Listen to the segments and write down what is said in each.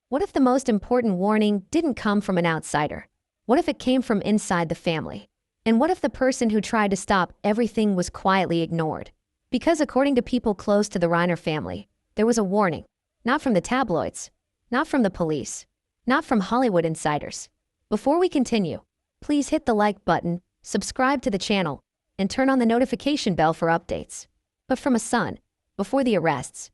What if the most important warning didn't come from an outsider? What if it came from inside the family? And what if the person who tried to stop everything was quietly ignored? Because according to people close to the Reiner family, there was a warning. Not from the tabloids, not from the police, not from Hollywood insiders. Before we continue, please hit the like button, subscribe to the channel, and turn on the notification bell for updates. But from a son, before the arrests,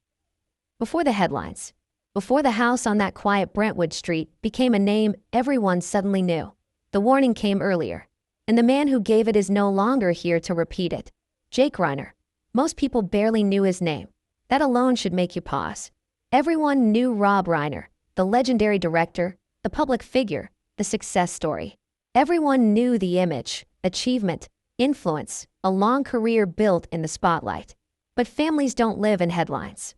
before the headlines, before the house on that quiet Brentwood Street became a name everyone suddenly knew, the warning came earlier, and the man who gave it is no longer here to repeat it. Jake Reiner. Most people barely knew his name. That alone should make you pause. Everyone knew Rob Reiner, the legendary director, the public figure, the success story. Everyone knew the image, achievement, influence, a long career built in the spotlight. But families don't live in headlines.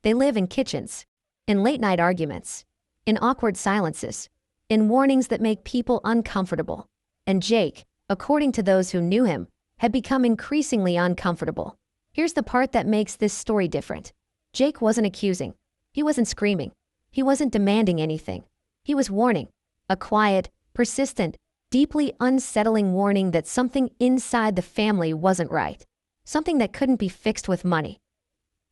They live in kitchens, in late-night arguments, in awkward silences, in warnings that make people uncomfortable. And Jake, according to those who knew him, had become increasingly uncomfortable. Here's the part that makes this story different. Jake wasn't accusing. He wasn't screaming. He wasn't demanding anything. He was warning. A quiet, persistent, deeply unsettling warning that something inside the family wasn't right. Something that couldn't be fixed with money.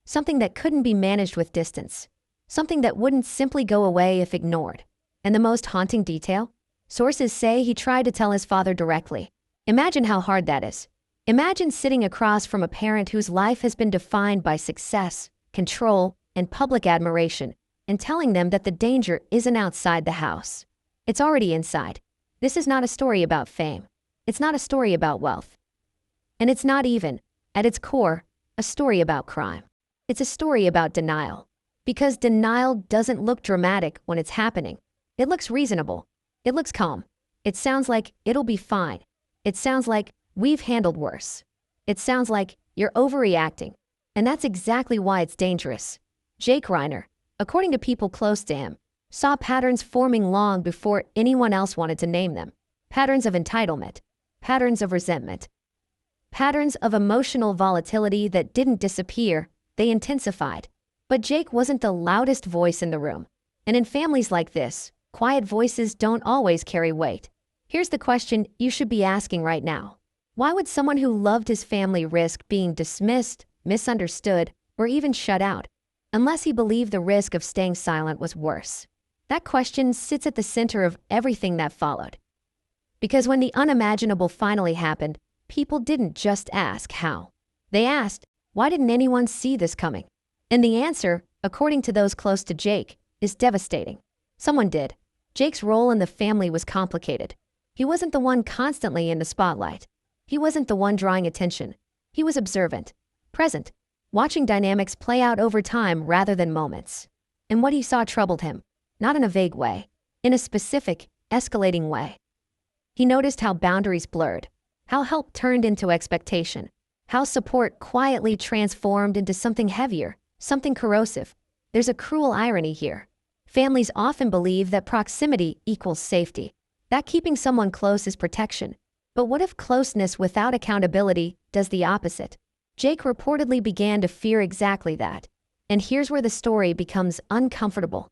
Something that couldn't be managed with distance. Something that wouldn't simply go away if ignored. And the most haunting detail? Sources say he tried to tell his father directly. Imagine how hard that is. Imagine sitting across from a parent whose life has been defined by success, control, and public admiration, and telling them that the danger isn't outside the house. It's already inside. This is not a story about fame. It's not a story about wealth. And it's not even, at its core, a story about crime. It's a story about denial. Because denial doesn't look dramatic when it's happening. It looks reasonable. It looks calm. It sounds like it'll be fine. It sounds like we've handled worse. It sounds like you're overreacting. And that's exactly why it's dangerous. Jake Reiner, according to people close to him, saw patterns forming long before anyone else wanted to name them. Patterns of entitlement. Patterns of resentment. Patterns of emotional volatility that didn't disappear, they intensified. But Jake wasn't the loudest voice in the room. And in families like this, quiet voices don't always carry weight. Here's the question you should be asking right now. Why would someone who loved his family risk being dismissed, misunderstood, or even shut out, unless he believed the risk of staying silent was worse? That question sits at the center of everything that followed. Because when the unimaginable finally happened, people didn't just ask how. They asked, why didn't anyone see this coming? And the answer, according to those close to Jake, is devastating. Someone did. Jake's role in the family was complicated. He wasn't the one constantly in the spotlight. He wasn't the one drawing attention. He was observant, present, watching dynamics play out over time rather than moments. And what he saw troubled him, not in a vague way, in a specific, escalating way. He noticed how boundaries blurred, how help turned into expectation, how support quietly transformed into something heavier, something corrosive. There's a cruel irony here. Families often believe that proximity equals safety, that keeping someone close is protection. But what if closeness without accountability does the opposite? Jake reportedly began to fear exactly that. And here's where the story becomes uncomfortable.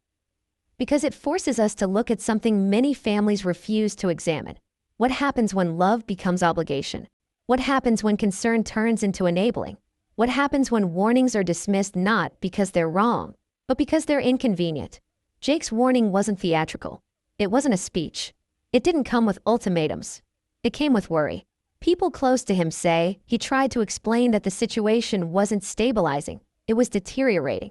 Because it forces us to look at something many families refuse to examine. What happens when love becomes obligation? What happens when concern turns into enabling? What happens when warnings are dismissed not because they're wrong, but because they're inconvenient? Jake's warning wasn't theatrical. It wasn't a speech. It didn't come with ultimatums. It came with worry. People close to him say he tried to explain that the situation wasn't stabilizing, it was deteriorating.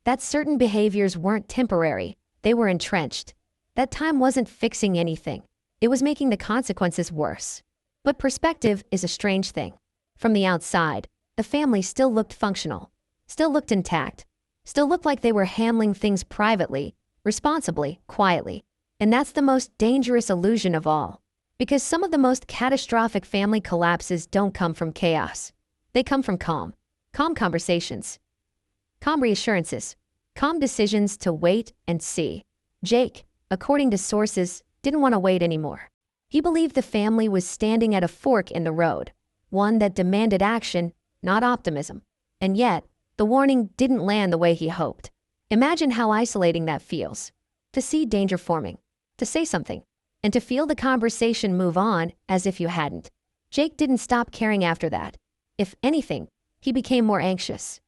That certain behaviors weren't temporary, they were entrenched. That time wasn't fixing anything. It was making the consequences worse. But perspective is a strange thing. From the outside, the family still looked functional, still looked intact, still looked like they were handling things privately, responsibly, quietly. And that's the most dangerous illusion of all. Because some of the most catastrophic family collapses don't come from chaos. They come from calm conversations, calm reassurances, calm decisions to wait and see. Jake, according to sources, didn't want to wait anymore. He believed the family was standing at a fork in the road, one that demanded action, not optimism. And yet, the warning didn't land the way he hoped. Imagine how isolating that feels. To see danger forming, to say something, and to feel the conversation move on as if you hadn't. Jake didn't stop caring after that. If anything, he became more anxious.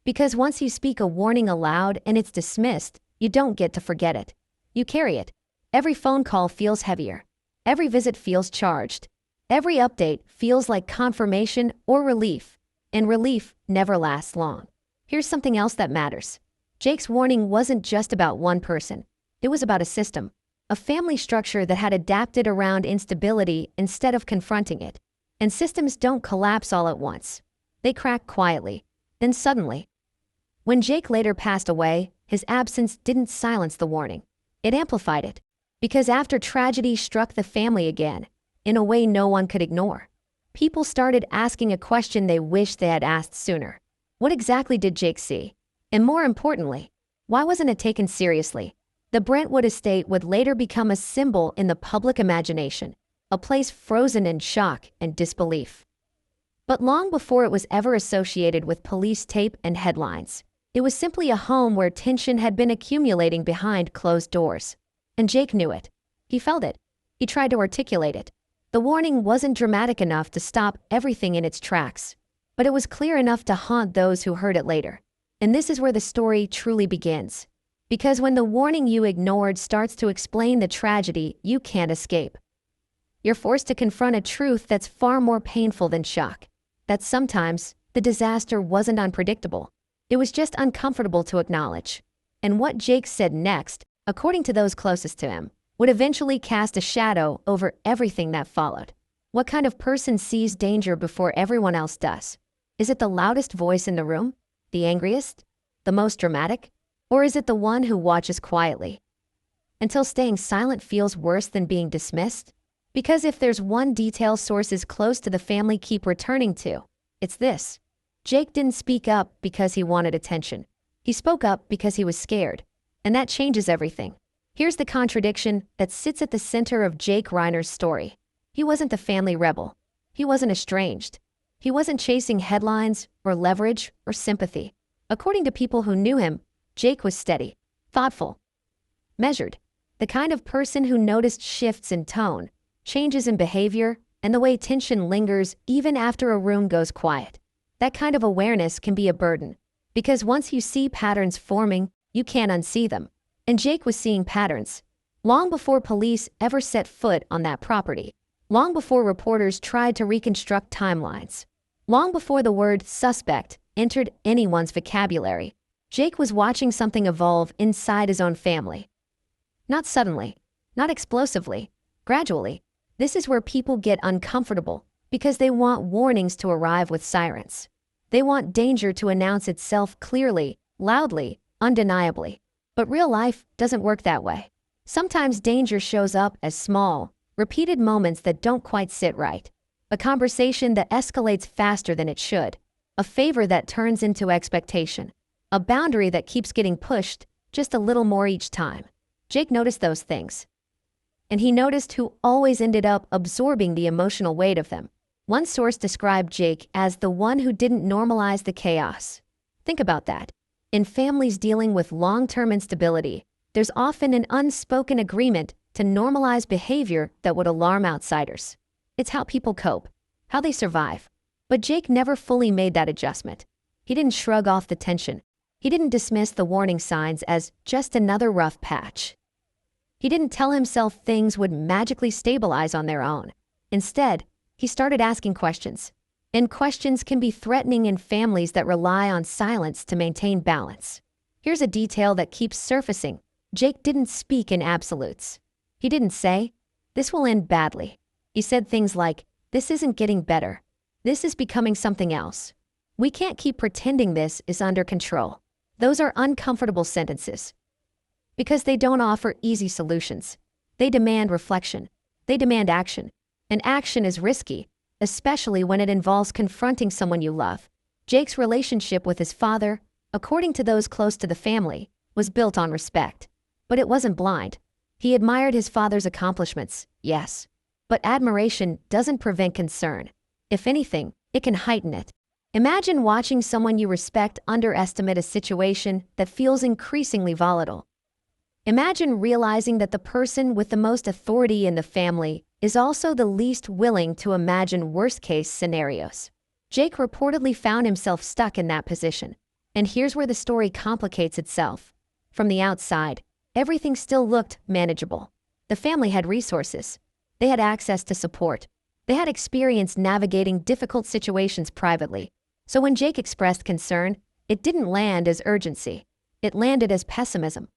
Because once you speak a warning aloud and it's dismissed, you don't get to forget it. You carry it. Every phone call feels heavier. Every visit feels charged. Every update feels like confirmation or relief. And relief never lasts long. Here's something else that matters. Jake's warning wasn't just about one person. It was about a system, a family structure that had adapted around instability instead of confronting it. And systems don't collapse all at once. They crack quietly, then suddenly. When Jake later passed away, his absence didn't silence the warning. It amplified it. Because after tragedy struck the family again, in a way no one could ignore, people started asking a question they wished they had asked sooner. What exactly did Jake see? And more importantly, why wasn't it taken seriously? The Brentwood estate would later become a symbol in the public imagination, a place frozen in shock and disbelief. But long before it was ever associated with police tape and headlines, it was simply a home where tension had been accumulating behind closed doors. And Jake knew it. He felt it. He tried to articulate it. The warning wasn't dramatic enough to stop everything in its tracks, but it was clear enough to haunt those who heard it later. And this is where the story truly begins. Because when the warning you ignored starts to explain the tragedy you can't escape, you're forced to confront a truth that's far more painful than shock. That sometimes the disaster wasn't unpredictable. It was just uncomfortable to acknowledge. And what Jake said next, according to those closest to him, would eventually cast a shadow over everything that followed. What kind of person sees danger before everyone else does? Is it the loudest voice in the room? The angriest? The most dramatic? Or is it the one who watches quietly? Until staying silent feels worse than being dismissed? Because if there's one detail sources close to the family keep returning to, it's this. Jake didn't speak up because he wanted attention. He spoke up because he was scared. And that changes everything. Here's the contradiction that sits at the center of Jake Reiner's story. He wasn't the family rebel. He wasn't estranged. He wasn't chasing headlines or leverage or sympathy. According to people who knew him, Jake was steady, thoughtful, measured. The kind of person who noticed shifts in tone, changes in behavior, and the way tension lingers even after a room goes quiet. That kind of awareness can be a burden, because once you see patterns forming, you can't unsee them. And Jake was seeing patterns, long before police ever set foot on that property, long before reporters tried to reconstruct timelines, long before the word suspect entered anyone's vocabulary. Jake was watching something evolve inside his own family. Not suddenly, not explosively, gradually. This is where people get uncomfortable, because they want warnings to arrive with sirens. They want danger to announce itself clearly, loudly, undeniably. But real life doesn't work that way. Sometimes danger shows up as small, repeated moments that don't quite sit right. A conversation that escalates faster than it should. A favor that turns into expectation. A boundary that keeps getting pushed just a little more each time. Jake noticed those things. And he noticed who always ended up absorbing the emotional weight of them. One source described Jake as the one who didn't normalize the chaos. Think about that. In families dealing with long-term instability, there's often an unspoken agreement to normalize behavior that would alarm outsiders. It's how people cope, how they survive. But Jake never fully made that adjustment. He didn't shrug off the tension. He didn't dismiss the warning signs as just another rough patch. He didn't tell himself things would magically stabilize on their own. Instead, he started asking questions. And questions can be threatening in families that rely on silence to maintain balance. Here's a detail that keeps surfacing. Jake didn't speak in absolutes. He didn't say, "This will end badly." He said things like, "This isn't getting better. This is becoming something else. We can't keep pretending this is under control." Those are uncomfortable sentences. Because they don't offer easy solutions. They demand reflection. They demand action. And action is risky, especially when it involves confronting someone you love. Jake's relationship with his father, according to those close to the family, was built on respect. But it wasn't blind. He admired his father's accomplishments, yes. But admiration doesn't prevent concern. If anything, it can heighten it. Imagine watching someone you respect underestimate a situation that feels increasingly volatile. Imagine realizing that the person with the most authority in the family is also the least willing to imagine worst-case scenarios. Jake reportedly found himself stuck in that position. And here's where the story complicates itself. From the outside, everything still looked manageable. The family had resources. They had access to support. They had experience navigating difficult situations privately. So when Jake expressed concern, it didn't land as urgency. It landed as pessimism,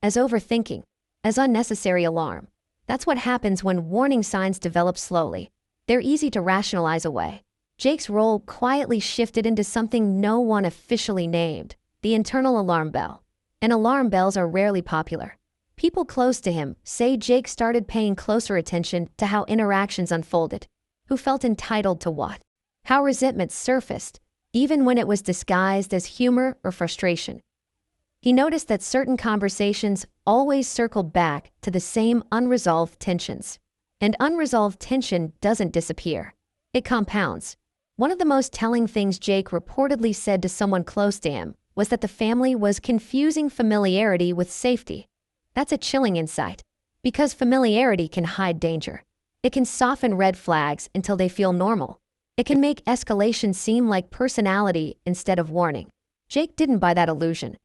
as overthinking, as unnecessary alarm. That's what happens when warning signs develop slowly. They're easy to rationalize away. Jake's role quietly shifted into something no one officially named: the internal alarm bell. And alarm bells are rarely popular. People close to him say Jake started paying closer attention to how interactions unfolded, who felt entitled to what, how resentment surfaced, even when it was disguised as humor or frustration. He noticed that certain conversations always circled back to the same unresolved tensions. And unresolved tension doesn't disappear. It compounds. One of the most telling things Jake reportedly said to someone close to him was that the family was confusing familiarity with safety. That's a chilling insight, because familiarity can hide danger. It can soften red flags until they feel normal. It can make escalation seem like personality instead of warning. Jake didn't buy that illusion.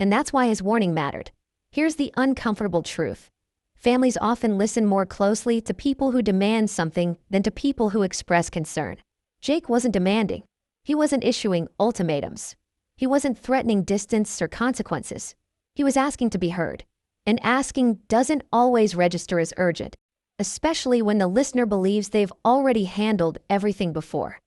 And that's why his warning mattered. Here's the uncomfortable truth. Families often listen more closely to people who demand something than to people who express concern. Jake wasn't demanding. He wasn't issuing ultimatums. He wasn't threatening distance or consequences. He was asking to be heard. And asking doesn't always register as urgent, especially when the listener believes they've already handled everything before.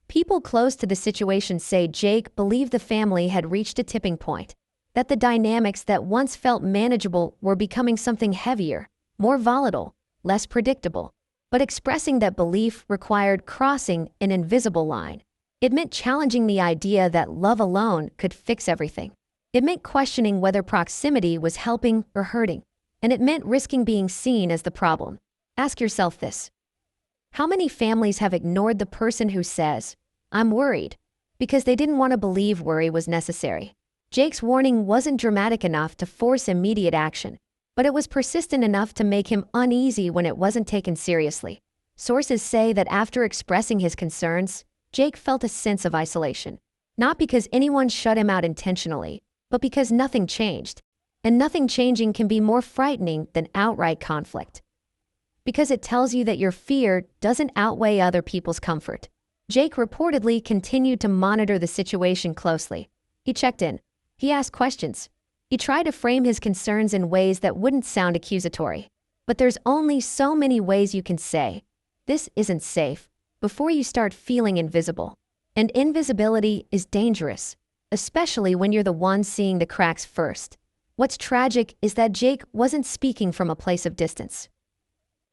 People close to the situation say Jake believed the family had reached a tipping point, that the dynamics that once felt manageable were becoming something heavier, more volatile, less predictable. But expressing that belief required crossing an invisible line. It meant challenging the idea that love alone could fix everything. It meant questioning whether proximity was helping or hurting. And it meant risking being seen as the problem. Ask yourself this. How many families have ignored the person who says, "I'm worried," because they didn't want to believe worry was necessary? Jake's warning wasn't dramatic enough to force immediate action, but it was persistent enough to make him uneasy when it wasn't taken seriously. Sources say that after expressing his concerns, Jake felt a sense of isolation. Not because anyone shut him out intentionally, but because nothing changed. And nothing changing can be more frightening than outright conflict. Because it tells you that your fear doesn't outweigh other people's comfort. Jake reportedly continued to monitor the situation closely. He checked in. He asked questions. He tried to frame his concerns in ways that wouldn't sound accusatory. But there's only so many ways you can say, "This isn't safe," before you start feeling invisible. And invisibility is dangerous, especially when you're the one seeing the cracks first. What's tragic is that Jake wasn't speaking from a place of distance.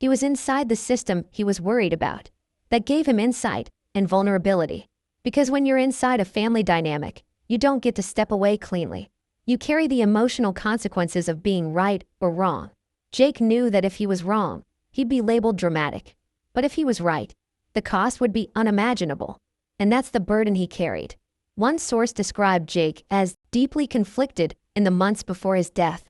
He was inside the system he was worried about. That gave him insight and vulnerability. Because when you're inside a family dynamic, you don't get to step away cleanly. You carry the emotional consequences of being right or wrong. Jake knew that if he was wrong, he'd be labeled dramatic. But if he was right, the cost would be unimaginable. And that's the burden he carried. One source described Jake as deeply conflicted in the months before his death.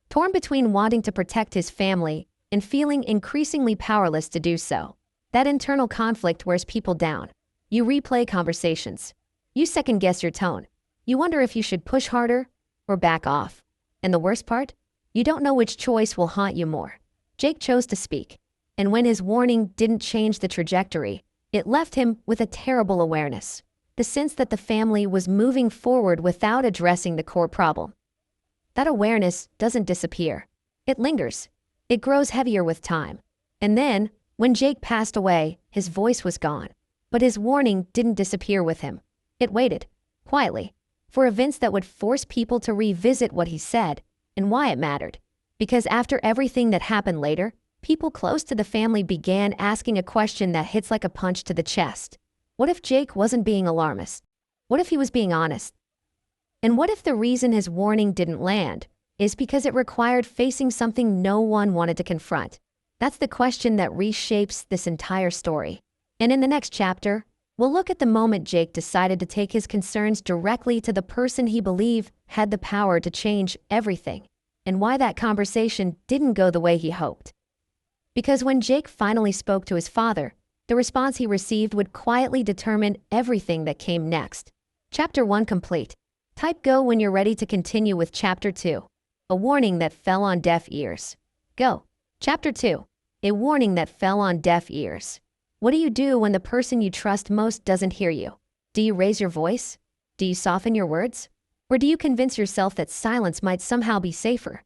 Torn between wanting to protect his family and feeling increasingly powerless to do so. That internal conflict wears people down. You replay conversations. You second-guess your tone. You wonder if you should push harder or back off. And the worst part? You don't know which choice will haunt you more. Jake chose to speak. And when his warning didn't change the trajectory, it left him with a terrible awareness. The sense that the family was moving forward without addressing the core problem. That awareness doesn't disappear. It lingers. It grows heavier with time. And then, when Jake passed away, his voice was gone. But his warning didn't disappear with him. It waited, quietly, for events that would force people to revisit what he said and why it mattered. Because after everything that happened later, people close to the family began asking a question that hits like a punch to the chest. What if Jake wasn't being alarmist? What if he was being honest? And what if the reason his warning didn't land is because it required facing something no one wanted to confront? That's the question that reshapes this entire story. And in the next chapter, We'll look at the moment Jake decided to take his concerns directly to the person he believed had the power to change everything, and why that conversation didn't go the way he hoped. Because when Jake finally spoke to his father, the response he received would quietly determine everything that came next. Chapter 1 complete. Type go when you're ready to continue with Chapter 2. A warning that fell on deaf ears. Go. Chapter 2. A warning that fell on deaf ears. What do you do when the person you trust most doesn't hear you? Do you raise your voice? Do you soften your words? Or do you convince yourself that silence might somehow be safer?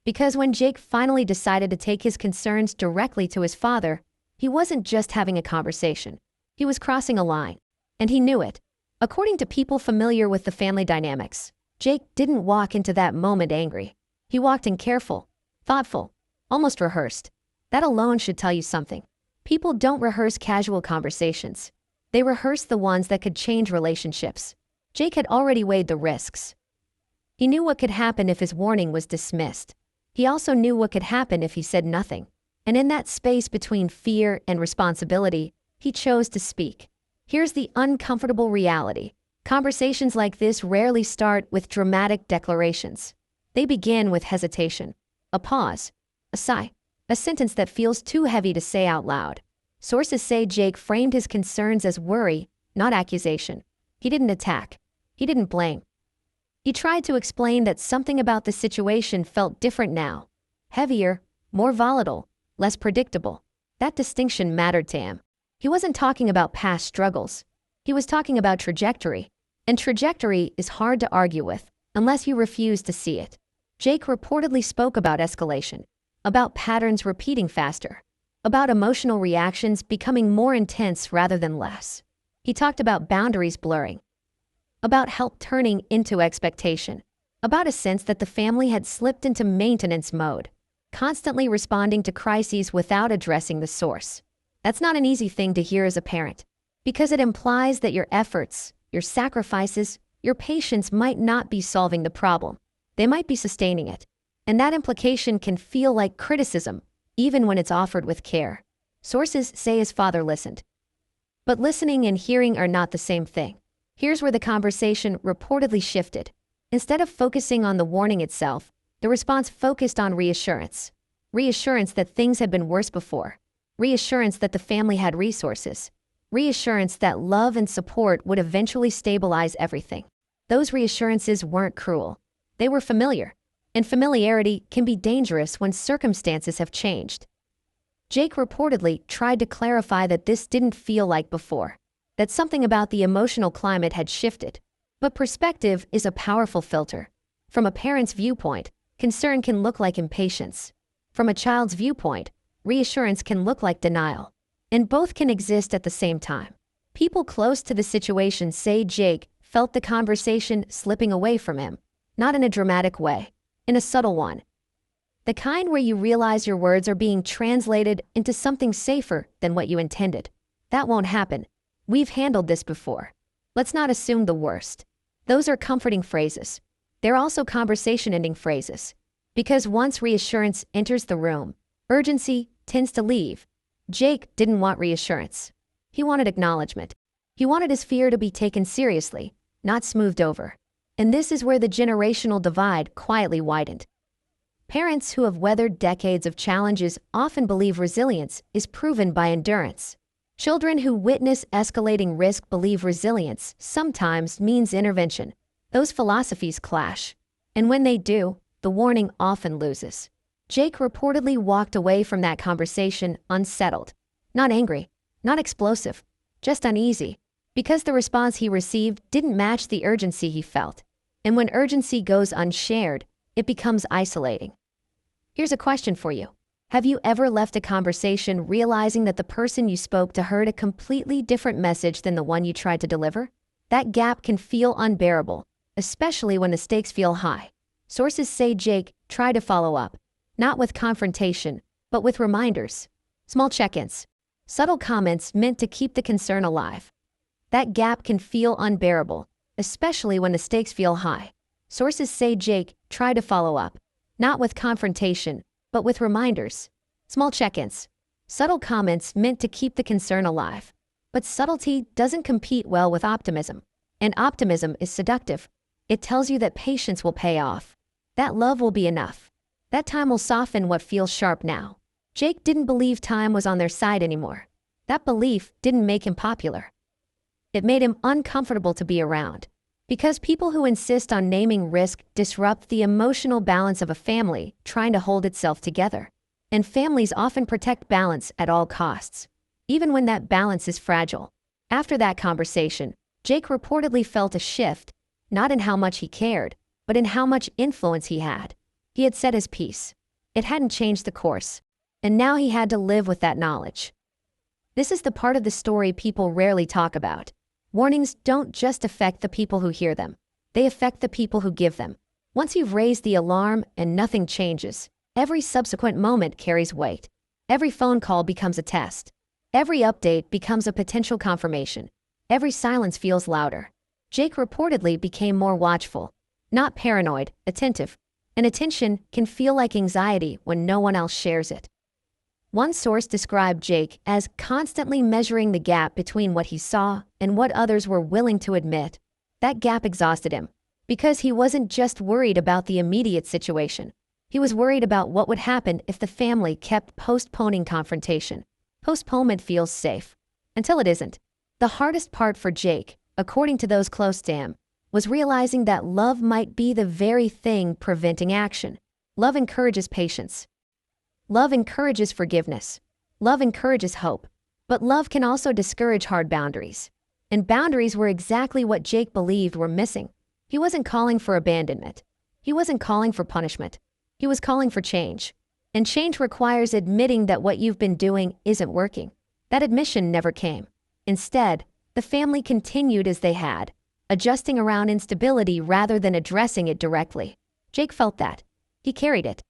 Because when Jake finally decided to take his concerns directly to his father, he wasn't just having a conversation. He was crossing a line. And he knew it. According to people familiar with the family dynamics, Jake didn't walk into that moment angry. He walked in careful, thoughtful, almost rehearsed. That alone should tell you something. People don't rehearse casual conversations. They rehearse the ones that could change relationships. Jake had already weighed the risks. He knew what could happen if his warning was dismissed. He also knew what could happen if he said nothing. And in that space between fear and responsibility, he chose to speak. Here's the uncomfortable reality. Conversations like this rarely start with dramatic declarations. They begin with hesitation, a pause, a sigh, a sentence that feels too heavy to say out loud. Sources say Jake framed his concerns as worry, not accusation. He didn't attack. He didn't blame. He tried to explain that something about the situation felt different now. Heavier, more volatile, less predictable. That distinction mattered to him. He wasn't talking about past struggles. He was talking about trajectory. And trajectory is hard to argue with, unless you refuse to see it. Jake reportedly spoke about escalation, about patterns repeating faster, about emotional reactions becoming more intense rather than less. He talked about boundaries blurring, about help turning into expectation, about a sense that the family had slipped into maintenance mode, constantly responding to crises without addressing the source. That's not an easy thing to hear as a parent, because it implies that your efforts, your sacrifices, your patience might not be solving the problem. They might be sustaining it. And that implication can feel like criticism, even when it's offered with care. Sources say his father listened. But listening and hearing are not the same thing. Here's where the conversation reportedly shifted. Instead of focusing on the warning itself, the response focused on reassurance. Reassurance that things had been worse before. Reassurance that the family had resources. Reassurance that love and support would eventually stabilize everything. Those reassurances weren't cruel. They were familiar. And familiarity can be dangerous when circumstances have changed. Jake reportedly tried to clarify that this didn't feel like before, that something about the emotional climate had shifted. But perspective is a powerful filter. From a parent's viewpoint, concern can look like impatience. From a child's viewpoint, reassurance can look like denial. And both can exist at the same time. People close to the situation say Jake felt the conversation slipping away from him, not in a dramatic way. In a subtle one. The kind where you realize your words are being translated into something safer than what you intended. That won't happen. We've handled this before. Let's not assume the worst. Those are comforting phrases. They're also conversation-ending phrases. Because once reassurance enters the room, urgency tends to leave. Jake didn't want reassurance. He wanted acknowledgement. He wanted his fear to be taken seriously, not smoothed over. And this is where the generational divide quietly widened. Parents who have weathered decades of challenges often believe resilience is proven by endurance. Children who witness escalating risk believe resilience sometimes means intervention. Those philosophies clash. And when they do, the warning often loses. Jake reportedly walked away from that conversation unsettled. Not angry, not explosive, just uneasy. Because the response he received didn't match the urgency he felt. And when urgency goes unshared, it becomes isolating. Here's a question for you. Have you ever left a conversation realizing that the person you spoke to heard a completely different message than the one you tried to deliver? That gap can feel unbearable, especially when the stakes feel high. Sources say Jake tried to follow up, not with confrontation, but with reminders, small check-ins, subtle comments meant to keep the concern alive. That gap can feel unbearable, especially when the stakes feel high. Sources say Jake tried to follow up, not with confrontation, but with reminders, small check-ins, subtle comments meant to keep the concern alive. But subtlety doesn't compete well with optimism. And optimism is seductive. It tells you that patience will pay off. That love will be enough. That time will soften what feels sharp now. Jake didn't believe time was on their side anymore. That belief didn't make him popular. It made him uncomfortable to be around. Because people who insist on naming risk disrupt the emotional balance of a family trying to hold itself together. And families often protect balance at all costs, even when that balance is fragile. After that conversation, Jake reportedly felt a shift, not in how much he cared, but in how much influence he had. He had said his piece. It hadn't changed the course, and now he had to live with that knowledge. This is the part of the story people rarely talk about. Warnings don't just affect the people who hear them. They affect the people who give them. Once you've raised the alarm and nothing changes, every subsequent moment carries weight. Every phone call becomes a test. Every update becomes a potential confirmation. Every silence feels louder. Jake reportedly became more watchful, not paranoid, attentive. And attention can feel like anxiety when no one else shares it. One source described Jake as constantly measuring the gap between what he saw and what others were willing to admit. That gap exhausted him, because he wasn't just worried about the immediate situation. He was worried about what would happen if the family kept postponing confrontation. Postponement feels safe, until it isn't. The hardest part for Jake, according to those close to him, was realizing that love might be the very thing preventing action. Love encourages patience. Love encourages forgiveness. Love encourages hope. But love can also discourage hard boundaries. And boundaries were exactly what Jake believed were missing. He wasn't calling for abandonment. He wasn't calling for punishment. He was calling for change. And change requires admitting that what you've been doing isn't working. That admission never came. Instead, the family continued as they had, adjusting around instability rather than addressing it directly. Jake felt that. He carried it.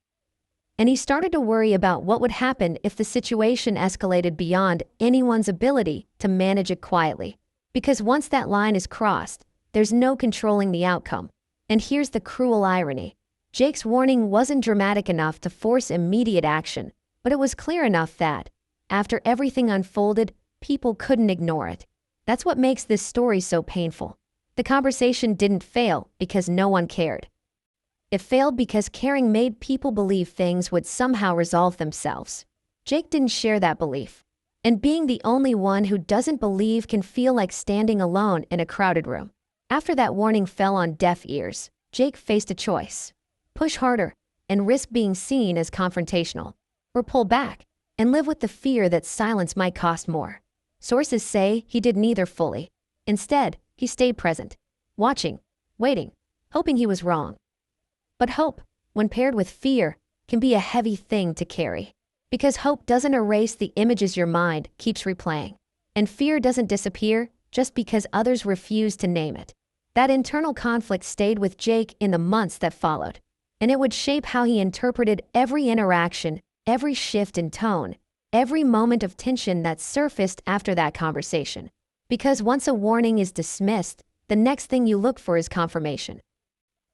And he started to worry about what would happen if the situation escalated beyond anyone's ability to manage it quietly. Because once that line is crossed, there's no controlling the outcome. And here's the cruel irony. Jake's warning wasn't dramatic enough to force immediate action, but it was clear enough that, after everything unfolded, people couldn't ignore it. That's what makes this story so painful. The conversation didn't fail because no one cared. It failed because caring made people believe things would somehow resolve themselves. Jake didn't share that belief. And being the only one who doesn't believe can feel like standing alone in a crowded room. After that warning fell on deaf ears, Jake faced a choice. Push harder and risk being seen as confrontational, or pull back and live with the fear that silence might cost more. Sources say he did neither fully. Instead, he stayed present, watching, waiting, hoping he was wrong. But hope, when paired with fear, can be a heavy thing to carry. Because hope doesn't erase the images your mind keeps replaying. And fear doesn't disappear just because others refuse to name it. That internal conflict stayed with Jake in the months that followed. And it would shape how he interpreted every interaction, every shift in tone, every moment of tension that surfaced after that conversation. Because once a warning is dismissed, the next thing you look for is confirmation.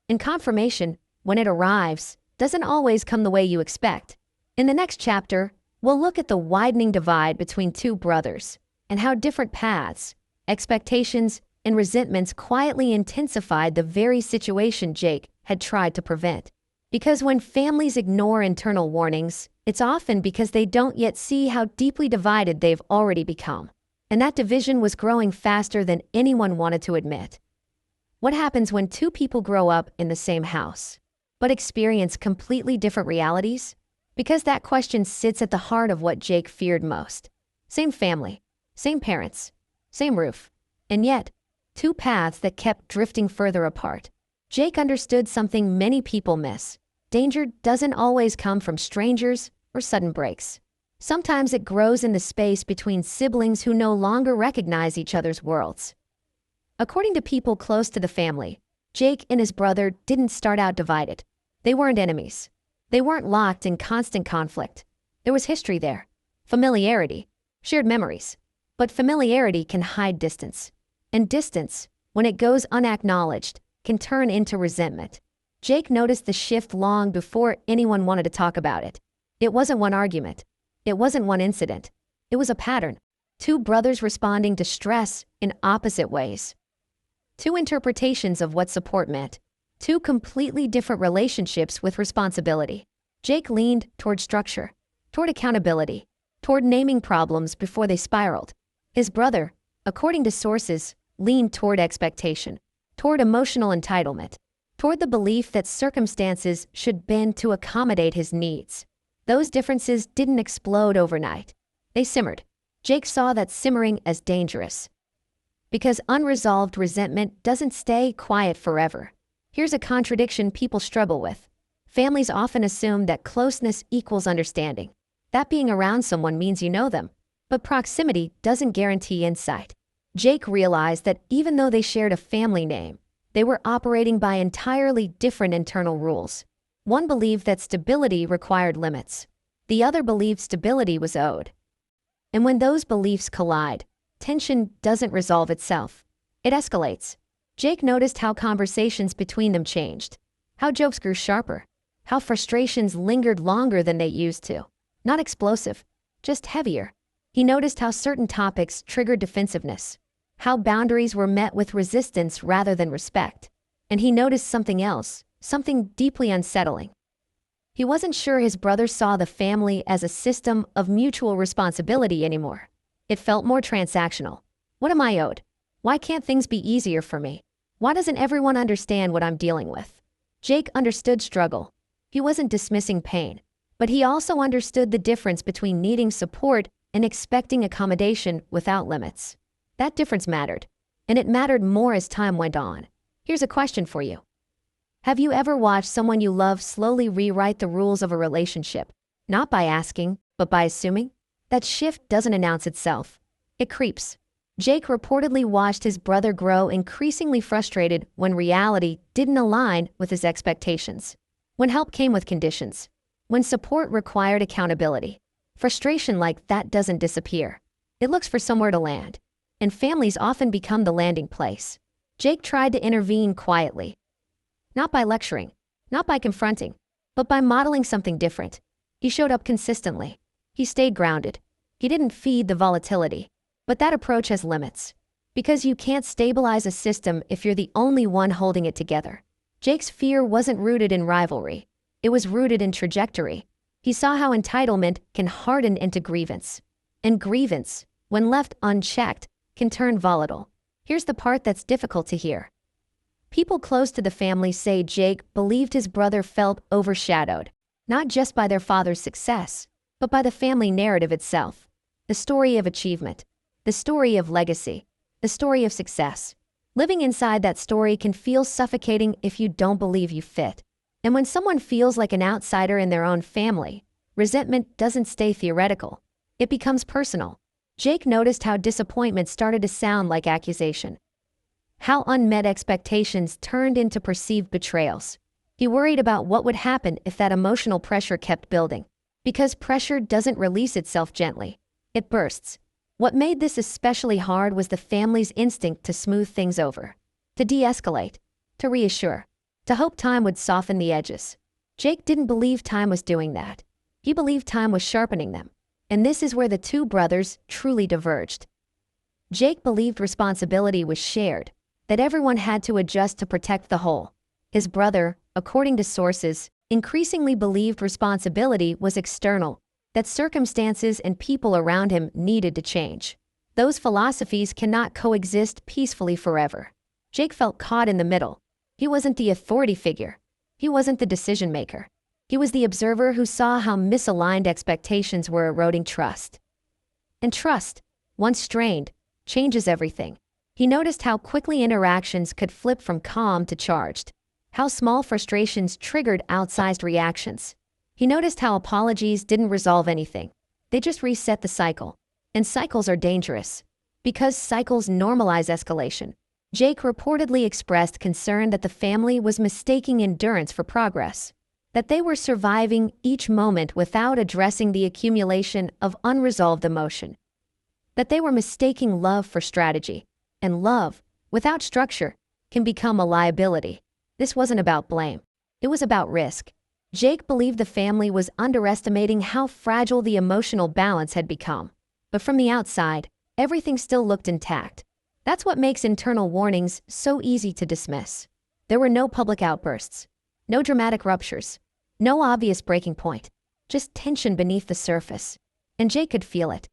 And confirmation, when it arrives, doesn't always come the way you expect. In the next chapter, we'll look at the widening divide between two brothers and how different paths, expectations, and resentments quietly intensified the very situation Jake had tried to prevent. Because when families ignore internal warnings, it's often because they don't yet see how deeply divided they've already become. And that division was growing faster than anyone wanted to admit. What happens when two people grow up in the same house, but experience completely different realities? Because that question sits at the heart of what Jake feared most. Same family, same parents, same roof, and yet, two paths that kept drifting further apart. Jake understood something many people miss. Danger doesn't always come from strangers or sudden breaks. Sometimes it grows in the space between siblings who no longer recognize each other's worlds. According to people close to the family, Jake and his brother didn't start out divided. They weren't enemies. They weren't locked in constant conflict. There was history there, familiarity, shared memories. But familiarity can hide distance. And distance, when it goes unacknowledged, can turn into resentment. Jake noticed the shift long before anyone wanted to talk about it. It wasn't one argument. It wasn't one incident. It was a pattern. Two brothers responding to stress in opposite ways. Two interpretations of what support meant. Two completely different relationships with responsibility. Jake leaned toward structure, toward accountability, toward naming problems before they spiraled. His brother, according to sources, leaned toward expectation, toward emotional entitlement, toward the belief that circumstances should bend to accommodate his needs. Those differences didn't explode overnight. They simmered. Jake saw that simmering as dangerous. Because unresolved resentment doesn't stay quiet forever. Here's a contradiction people struggle with. Families often assume that closeness equals understanding, that being around someone means you know them. But proximity doesn't guarantee insight. Jake realized that even though they shared a family name, they were operating by entirely different internal rules. One believed that stability required limits. The other believed stability was owed. And when those beliefs collide, tension doesn't resolve itself. It escalates. Jake noticed how conversations between them changed, how jokes grew sharper, how frustrations lingered longer than they used to. Not explosive, just heavier. He noticed how certain topics triggered defensiveness, how boundaries were met with resistance rather than respect. And he noticed something else, something deeply unsettling. He wasn't sure his brother saw the family as a system of mutual responsibility anymore. It felt more transactional. What am I owed? Why can't things be easier for me? Why doesn't everyone understand what I'm dealing with? Jake understood struggle. He wasn't dismissing pain, but he also understood the difference between needing support and expecting accommodation without limits. That difference mattered, and it mattered more as time went on. Here's a question for you. Have you ever watched someone you love slowly rewrite the rules of a relationship? Not by asking, but by assuming? That shift doesn't announce itself. It creeps. Jake reportedly watched his brother grow increasingly frustrated when reality didn't align with his expectations. When help came with conditions. When support required accountability. Frustration like that doesn't disappear. It looks for somewhere to land. And families often become the landing place. Jake tried to intervene quietly. Not by lecturing, not by confronting, but by modeling something different. He showed up consistently. He stayed grounded. He didn't feed the volatility. But that approach has limits. Because you can't stabilize a system if you're the only one holding it together. Jake's fear wasn't rooted in rivalry. It was rooted in trajectory. He saw how entitlement can harden into grievance. And grievance, when left unchecked, can turn volatile. Here's the part that's difficult to hear. People close to the family say Jake believed his brother felt overshadowed, not just by their father's success, but by the family narrative itself. The story of achievement, the story of legacy, the story of success. Living inside that story can feel suffocating if you don't believe you fit. And when someone feels like an outsider in their own family, resentment doesn't stay theoretical. It becomes personal. Jake noticed how disappointment started to sound like accusation. How unmet expectations turned into perceived betrayals. He worried about what would happen if that emotional pressure kept building. Because pressure doesn't release itself gently. It bursts. What made this especially hard was the family's instinct to smooth things over, to de-escalate, to reassure, to hope time would soften the edges. Jake didn't believe time was doing that. He believed time was sharpening them. And this is where the two brothers truly diverged. Jake believed responsibility was shared, that everyone had to adjust to protect the whole. His brother, according to sources, increasingly believed responsibility was external, that circumstances and people around him needed to change. Those philosophies cannot coexist peacefully forever. Jake felt caught in the middle. He wasn't the authority figure. He wasn't the decision maker. He was the observer who saw how misaligned expectations were eroding trust. And trust, once strained, changes everything. He noticed how quickly interactions could flip from calm to charged, how small frustrations triggered outsized reactions. He noticed how apologies didn't resolve anything. They just reset the cycle. And cycles are dangerous. Because cycles normalize escalation. Jake reportedly expressed concern that the family was mistaking endurance for progress, that they were surviving each moment without addressing the accumulation of unresolved emotion, that they were mistaking love for strategy, and love, without structure, can become a liability. This wasn't about blame. It was about risk. Jake believed the family was underestimating how fragile the emotional balance had become. But from the outside, everything still looked intact. That's what makes internal warnings so easy to dismiss. There were no public outbursts, no dramatic ruptures, no obvious breaking point, just tension beneath the surface. And Jake could feel it.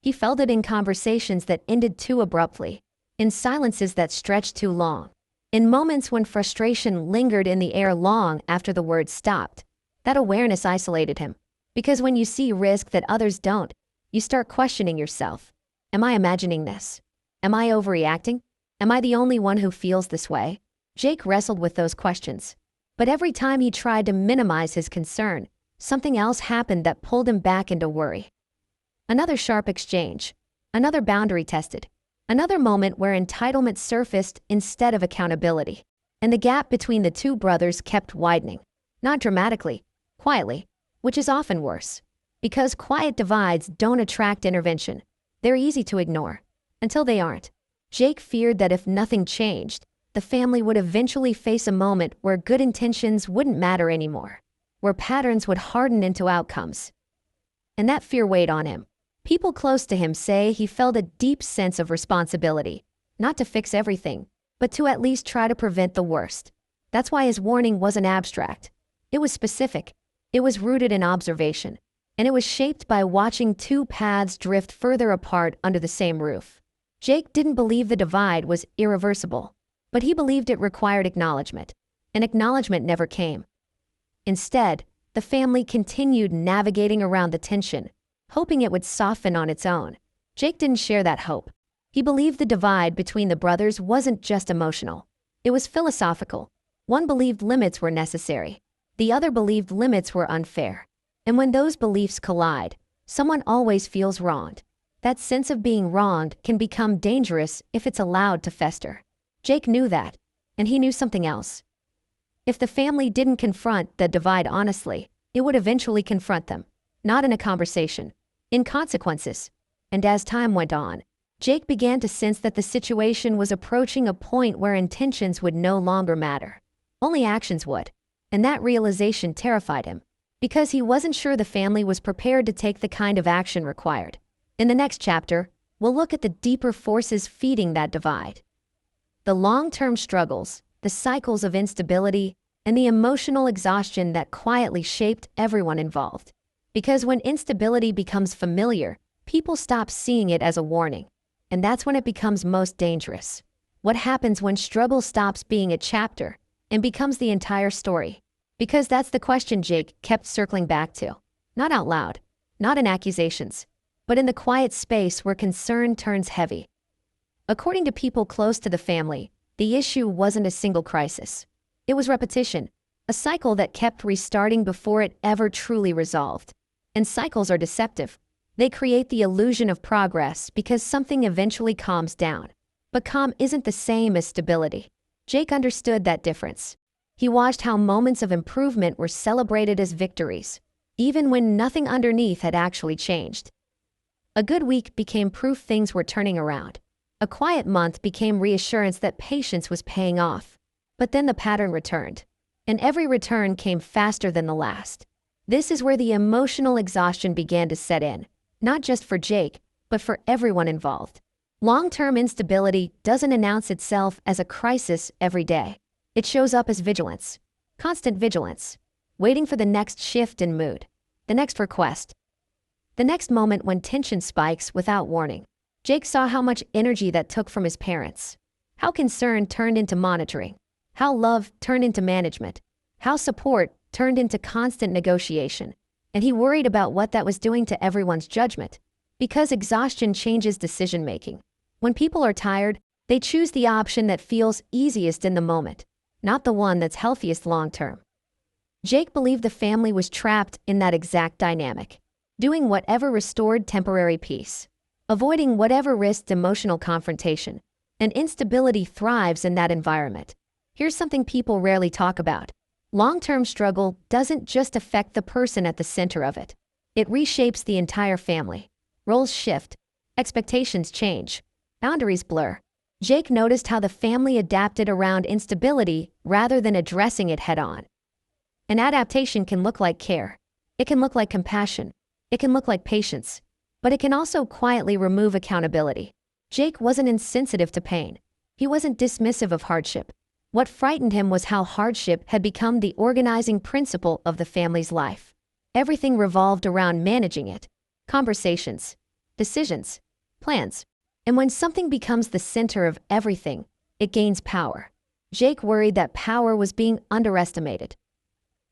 He felt it in conversations that ended too abruptly, in silences that stretched too long, in moments when frustration lingered in the air long after the words stopped. That awareness isolated him, because when you see risk that others don't, you start questioning yourself. Am I imagining this? Am I overreacting? Am I the only one who feels this way? Jake wrestled with those questions. But every time he tried to minimize his concern, something else happened that pulled him back into worry. Another sharp exchange. Another boundary tested. Another moment where entitlement surfaced instead of accountability. And the gap between the two brothers kept widening. Not dramatically, quietly, which is often worse. Because quiet divides don't attract intervention. They're easy to ignore. Until they aren't. Jake feared that if nothing changed, the family would eventually face a moment where good intentions wouldn't matter anymore, where patterns would harden into outcomes. And that fear weighed on him. People close to him say he felt a deep sense of responsibility, not to fix everything, but to at least try to prevent the worst. That's why his warning wasn't abstract. It was specific. It was rooted in observation. And it was shaped by watching two paths drift further apart under the same roof. Jake didn't believe the divide was irreversible, but he believed it required acknowledgement, and acknowledgement never came. Instead, the family continued navigating around the tension, hoping it would soften on its own. Jake didn't share that hope. He believed the divide between the brothers wasn't just emotional. It was philosophical. One believed limits were necessary. The other believed limits were unfair. And when those beliefs collide, someone always feels wronged. That sense of being wronged can become dangerous if it's allowed to fester. Jake knew that, and he knew something else. If the family didn't confront the divide honestly, it would eventually confront them, not in a conversation, in consequences. And as time went on, Jake began to sense that the situation was approaching a point where intentions would no longer matter. Only actions would. And that realization terrified him, because he wasn't sure the family was prepared to take the kind of action required. In the next chapter, we'll look at the deeper forces feeding that divide. The long-term struggles, the cycles of instability, and the emotional exhaustion that quietly shaped everyone involved. Because when instability becomes familiar, people stop seeing it as a warning. And that's when it becomes most dangerous. What happens when struggle stops being a chapter and becomes the entire story? Because that's the question Jake kept circling back to. Not out loud, not in accusations, but in the quiet space where concern turns heavy. According to people close to the family, the issue wasn't a single crisis. It was repetition, a cycle that kept restarting before it ever truly resolved. And cycles are deceptive. They create the illusion of progress because something eventually calms down. But calm isn't the same as stability. Jake understood that difference. He watched how moments of improvement were celebrated as victories, even when nothing underneath had actually changed. A good week became proof things were turning around. A quiet month became reassurance that patience was paying off. But then the pattern returned. And every return came faster than the last. This is where the emotional exhaustion began to set in, not just for Jake, but for everyone involved. Long-term instability doesn't announce itself as a crisis every day. It shows up as vigilance, constant vigilance, waiting for the next shift in mood, the next request, the next moment when tension spikes without warning. Jake saw how much energy that took from his parents, how concern turned into monitoring, how love turned into management, how support turned into constant negotiation. And he worried about what that was doing to everyone's judgment. Because exhaustion changes decision-making. When people are tired, they choose the option that feels easiest in the moment, not the one that's healthiest long-term. Jake believed the family was trapped in that exact dynamic, doing whatever restored temporary peace, avoiding whatever risked emotional confrontation, and instability thrives in that environment. Here's something people rarely talk about. Long-term struggle doesn't just affect the person at the center of it. It reshapes the entire family. Roles shift, expectations change, boundaries blur. Jake noticed how the family adapted around instability rather than addressing it head-on. An adaptation can look like care. It can look like compassion. It can look like patience. but it can also quietly remove accountability. Jake wasn't insensitive to pain. He wasn't dismissive of hardship. What frightened him was how hardship had become the organizing principle of the family's life. Everything revolved around managing it. Conversations, decisions, plans. And when something becomes the center of everything, it gains power. Jake worried that power was being underestimated.